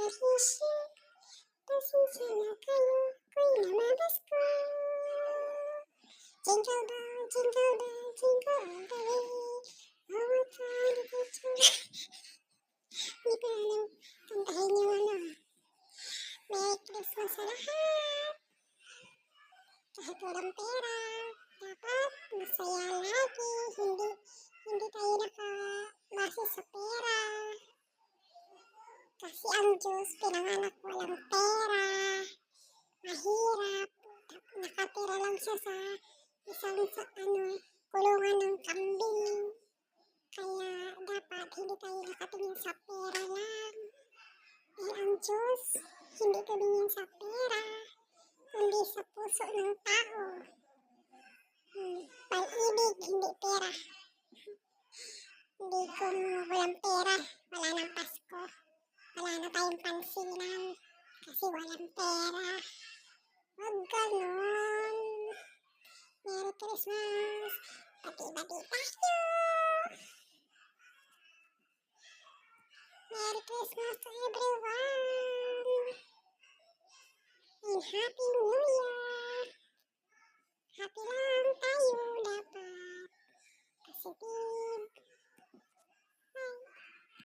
Mahisip, pasensya na kayo, ako'y namabas ko. Jingle bell, jingle bell, jingle all the way. Oh, what fun it is to... Hindi ko alam, kantahin yung ano. Merry Christmas sa lahat. Kahit walang pera, dapat masaya lagi. Hindi tayo nakabase sa pera. Kasi ang Diyos pinanganak walang pera. Mahirap. Nakatira lang siya sa isang kulungan ng kambing. Kaya dapat hindi tayo nakatingin sa pera lang. Dahil ang Diyos hindi tumingin sa pera, kundi sa puso ng tao. Pag-ibig, hindi pera. Hindi kung walang pera, wala nang Pasko. Wala na tayong pansinan kasi walang pera. Huwag ganon. Merry Christmas. Bati-bati tayo. Merry Christmas to everyone. And Happy New Year. Happy lang tayo dapat. Kasi